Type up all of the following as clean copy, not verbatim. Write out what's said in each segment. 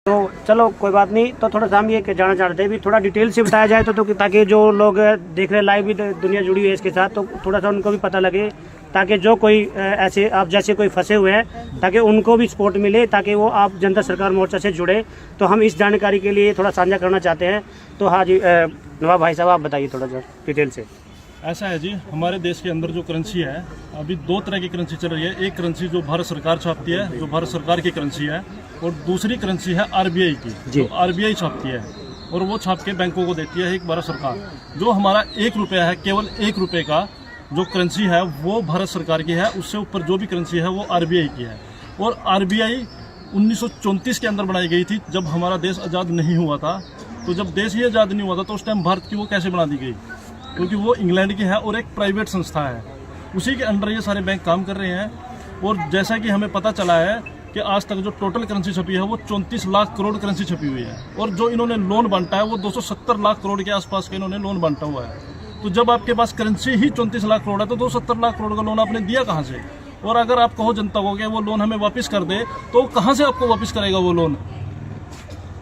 तो चलो कोई बात नहीं। तो थोड़ा सा हम ये जानना चाहते हैं भी थोड़ा डिटेल से बताया जाए तो ताकि जो लोग देख रहे लाइव भी दुनिया जुड़ी हुई है इसके साथ, तो थोड़ा सा उनको भी पता लगे, ताकि जो कोई ऐसे आप जैसे कोई फंसे हुए हैं ताकि उनको भी सपोर्ट मिले, ताकि वो आप जनता सरकार मोर्चा से जुड़े। तो हम इस जानकारी के लिए थोड़ा साझा करना चाहते हैं। तो हाँ जी, नवाब भाई साहब आप बताइए थोड़ा सा डिटेल से। ऐसा है जी, हमारे देश के अंदर जो करेंसी है, अभी दो तरह की करेंसी चल रही है। एक करेंसी जो भारत सरकार छापती है, जो भारत सरकार की करेंसी है, और दूसरी करेंसी है आरबीआई की, जो आरबीआई छापती है और वो छाप के बैंकों को देती है एक भारत सरकार। जो हमारा 1 रुपया है, केवल 1 रुपये का जो करेंसी है वो भारत सरकार की है। उससे ऊपर जो भी करेंसी है वो आरबीआई की है। और आरबीआई 1934 के अंदर बनाई गई थी, जब हमारा देश आज़ाद नहीं हुआ था। तो जब देश ही आज़ाद नहीं हुआ था तो उस टाइम भारत की वो कैसे बना दी गई? क्योंकि वो इंग्लैंड की है और एक प्राइवेट संस्था है, उसी के अंडर ये सारे बैंक काम कर रहे हैं। और जैसा कि हमें पता चला है कि आज तक जो टोटल करेंसी छपी है वो 34 लाख करोड़ करेंसी छपी हुई है। और जो इन्होंने लोन बांटा है वो 270 लाख करोड़ के आसपास का इन्होंने लोन बांटा हुआ है। तो जब आपके पास करेंसी ही 34 लाख करोड़ है तो 270 लाख करोड़ का लोन आपने दिया कहाँ से? और अगर आप कहो जनता को कि वो लोन हमें वापस कर दे, तो कहाँ से आपको वापस करेगा वो लोन?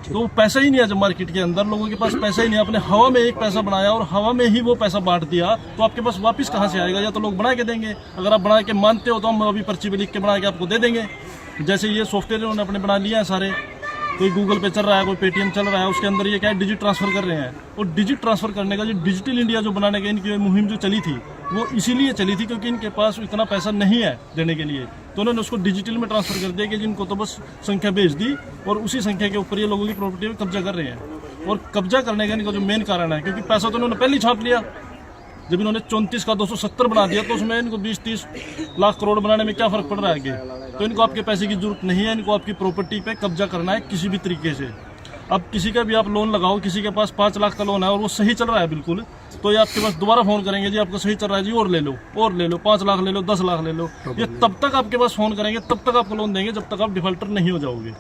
तो पैसा ही नहीं है। जब मार्केट के अंदर लोगों के पास पैसा ही नहीं है, आपने हवा में एक पैसा बनाया और हवा में ही वो पैसा बांट दिया, तो आपके पास वापस कहाँ से आएगा? या तो लोग बना के देंगे। अगर आप बना के मानते हो तो हम अभी पर्ची पे लिख के बना के आपको दे देंगे। जैसे ये सॉफ्टवेयर उन्होंने अपने बना लिया है सारे, कोई गूगल पे चल रहा है, कोई पेटीएम चल रहा है, उसके अंदर ये क्या है, डिजिट ट्रांसफर कर रहे हैं। और डिजिट ट्रांसफर करने का जो डिजिटल इंडिया जो बनाने का इनकी मुहिम जो चली थी, वो इसीलिए चली थी क्योंकि इनके पास इतना पैसा नहीं है देने के लिए। तो उन्होंने उसको डिजिटल में ट्रांसफर कर दिया कि जिनको तो बस संख्या भेज दी और उसी संख्या के ऊपर ये लोगों की प्रॉपर्टी में कब्जा कर रहे हैं। और कब्जा करने का इनका जो मेन कारण है, क्योंकि पैसा तो इन्होंने पहले ही छाप लिया। जब इन्होंने 34 का 270 बना दिया तो उसमें इनको 20-30 लाख करोड़ बनाने में क्या फर्क पड़ रहा है आगे? तो इनको आपके पैसे की जरूरत नहीं है, इनको आपकी प्रॉपर्टी पे कब्जा करना है किसी भी तरीके से। अब किसी का भी आप लोन लगाओ, किसी के पास 5 लाख का लोन है और वो सही चल रहा है बिल्कुल, तो ये आपके पास दोबारा फोन करेंगे, जी आपका सही चल रहा है जी, और ले लो 5 लाख ले लो, 10 लाख ले लो। ये तब तक आपके पास फोन करेंगे, तब तक आपको लोन देंगे जब तक आप डिफॉल्टर नहीं हो जाओगे।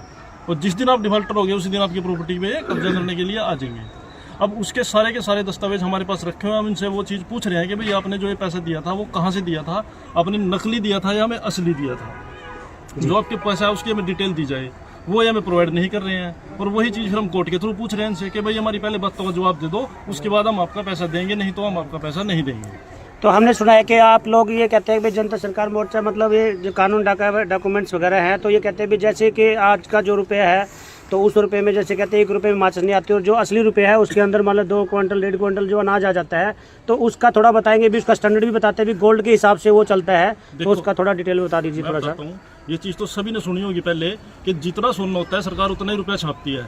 और जिस दिन आप डिफॉल्टर हो गए उसी दिन आपकी प्रॉपर्टी पे कब्जा करने के लिए आ जाएंगे। अब उसके सारे के सारे दस्तावेज हमारे पास रखे हुए हैं। हम इनसे वो चीज़ पूछ रहे हैं कि भाई आपने जो ये पैसा दिया था वो कहाँ से दिया था? आपने नकली दिया था या हमें असली दिया था? जो आपके पैसा है उसकी हमें डिटेल दी जाए। वो ये हमें प्रोवाइड नहीं कर रहे हैं। और वही चीज़ फिर हम कोर्ट के थ्रू पूछ रहे हैं इनसे कि भाई हमारी पहले बातों का जवाब दे दो, उसके बाद हम आपका पैसा देंगे, नहीं तो हम आपका पैसा नहीं देंगे। तो हमने सुना है कि आप लोग ये कहते हैं कि जनता सरकार मोर्चा मतलब ये जो कानून डॉक्यूमेंट्स वगैरह हैं, तो ये कहते हैं भी जैसे कि आज का जो रुपया है तो उस रुपये में जैसे कहते हैं 1 रुपये में माचिस नहीं आती, और जो असली रुपये है उसके अंदर मतलब 2 क्विंटल 1.5 क्विंटल जो अनाज आ जाता है, तो उसका थोड़ा बताएंगे भी, उसका स्टैंडर्ड भी बताते हैं भी, गोल्ड के हिसाब से वो चलता है, तो उसका थोड़ा डिटेल बता दीजिए थोड़ा सा। ये चीज़ तो सभी ने सुनी होगी पहले कि जितना सोना होता है सरकार उतना ही रुपया छापती है।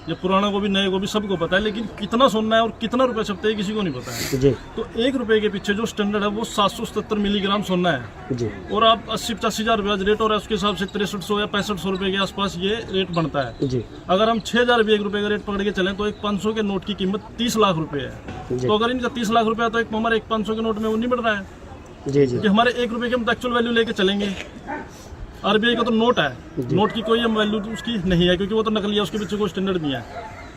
ये पुराना को भी नए को भी सबको पता है, लेकिन कितना सोना है और कितना रुपया छपता है किसी को नहीं पता है जी। तो 1 रुपये के पीछे जो स्टैंडर्ड है वो 777 मिलीग्राम सोना है जी। और आप 80-85 हज़ार ब्याज रेट और उसके हिसाब से 6300 या 6500 रुपये के आसपास ये रेट बनता है जी। अगर हम 6000 भी 1 रुपये का रेट पकड़ के चलें तो एक 500 के नोट की कीमत 30 लाख रुपये है। तो अगर इनका 30 लाख रुपया तो एक हमारे 500 के नोट में वो नहीं बढ़ रहा है जी जी। कि हमारे 1 रुपये की हम एक्चुअल वैल्यू लेके चलेंगे। आरबीआई का तो नोट है, नोट की कोई हम वैल्यू उसकी नहीं है क्योंकि वो तो नकली है, उसके पीछे कोई स्टैंडर्ड नहीं है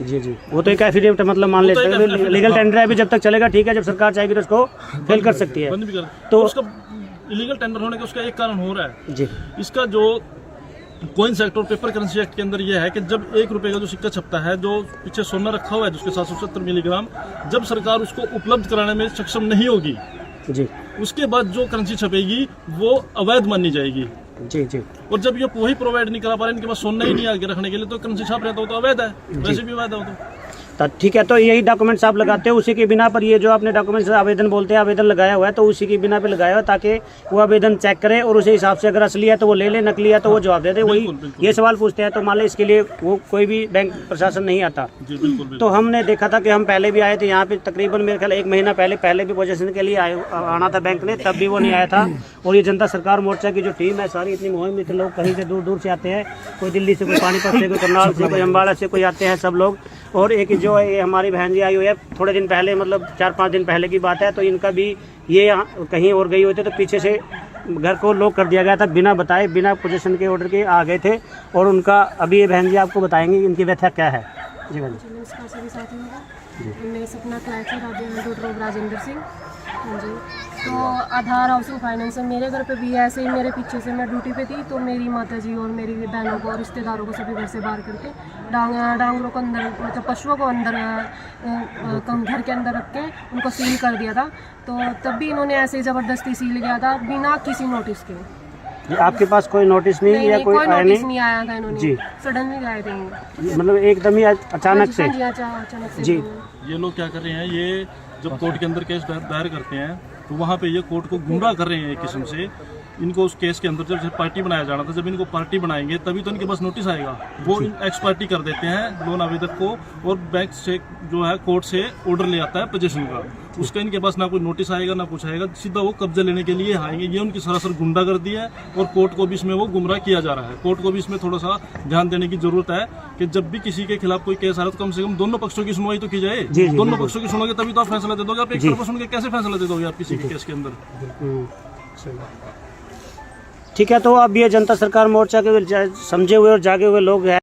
जी जी। वो तो एक एफिडेविट मतलब मान लेते हैं, लीगल टेंडर है अभी जब तक चलेगा ठीक है, जब सरकार चाहेगी तो उसको फेल कर सकती है, बंद भी कर। तो उसका इलीगल टेंडर होने का उसका एक कारण हो रहा है जी। इसका जो कॉइन्स एक्ट और पेपर करेंसी एक्ट के अंदर यह है कि जब 1 रुपये का जो सिक्का छपता है, जो पीछे सोना रखा हुआ है जिसके 770 मिलीग्राम, जब सरकार उसको उपलब्ध कराने में सक्षम नहीं होगी जी, उसके बाद जो करेंसी छपेगी वो अवैध मानी जाएगी जी जी। और जब ये वही प्रोवाइड नहीं करा पा रहे, इनके पास सोना ही नहीं आगे रखने के लिए, तो करेंसी छाप रहे तो अवैध है, वैसे भी अवैध है वो तो ठीक है। तो यही डॉक्यूमेंट्स आप लगाते हो, उसी के बिना पर ये जो आपने डॉक्यूमेंट्स आवेदन बोलते हैं आवेदन लगाया हुआ है, तो उसी के बिना पे लगाया हुआ ताकि वो आवेदन चेक करे और उसी हिसाब से अगर असली है तो वो ले ले, नकली है तो वो जवाब दे दे। वही ये सवाल पूछते हैं। तो मान लो इसके लिए वो कोई भी बैंक प्रशासन नहीं आता जी, बिल्कुल। तो हमने देखा था कि हम पहले भी आए थे यहाँ पे, तकरीबन मेरे ख्याल 1 महीना पहले भी पोजीशन के लिए आना था बैंक ने, तब भी वो नहीं आया था। और ये जनता सरकार मोर्चा की जो टीम है सारी इतनी मुहिम, इतने लोग कहीं से दूर दूर से आते हैं, कोई दिल्ली से, कोई पानीपत से, कोई करनाल से, कोई अम्बाड़ा से, कोई आते हैं सब लोग। और एक जो है ये हमारी बहन जी आई हुई है थोड़े दिन पहले, मतलब 4-5 दिन पहले की बात है, तो इनका भी ये कहीं और गई हुई थी, तो पीछे से घर को लॉक कर दिया गया था, बिना बताए, बिना पोजीशन के ऑर्डर के आ गए थे। और उनका अभी ये बहन जी आपको बताएंगे इनकी व्यथा क्या है जी। बहन जी, मेरा सपना क्लाइट है राजेंद्र सिंह। हाँ जी। तो आधार हाउसिंग फाइनेंस है। मेरे घर पे भी ऐसे ही, मेरे पीछे से मैं ड्यूटी पे थी तो मेरी माता जी और मेरी बहनों को, रिश्तेदारों को सभी घर से बाहर करके डांगरों को अंदर, मतलब पशुओं को अंदर घर के अंदर रख के उनको सील कर दिया था। तो तब भी इन्होंने ऐसे ही ज़बरदस्ती सील किया था बिना किसी नोटिस के। ये आपके पास कोई नोटिस नहीं या कोई आया नोटिस नहीं? नहीं आया था इन्होंने जी। सडनली आए थे ये। मतलब एकदम ही अचानक से? हाँ जी, अचानक से। जी। ये लोग क्या कर रहे हैं, ये जब कोर्ट के अंदर केस दायर करते हैं तो वहाँ पे ये कोर्ट को गुमराह कर रहे हैं एक किस्म से। इनको उस केस के अंदर जब पार्टी बनाया जाना था, जब इनको पार्टी बनाएंगे तभी तो इनके पास नोटिस आएगा। वो एक्स पार्टी कर देते हैं लोन आवेदक को, और बैंक से जो है कोर्ट से ऑर्डर ले आता है पोजीशन का। उसका इनके पास ना कोई नोटिस आएगा ना कुछ आएगा, सीधा वो कब्जा लेने के लिए आएंगे। ये उनकी सरासर गुंडागर्दी है और कोर्ट को भी इसमें वो गुमराह किया जा रहा है। कोर्ट को भी इसमें थोड़ा सा ध्यान देने की जरूरत है कि जब भी किसी के खिलाफ कोई केस आ रहा है तो कम से कम दोनों पक्षों की सुनवाई तो की जाए। दोनों पक्षों की सुनोगे तभी तो आप फैसला दे दोगे। आप एक तरफ सुन के कैसे फैसला दे दोगे आप किसी के केस के अंदर? ठीक है, तो अब ये जनता सरकार मोर्चा के समझे हुए और जागे हुए लोग हैं।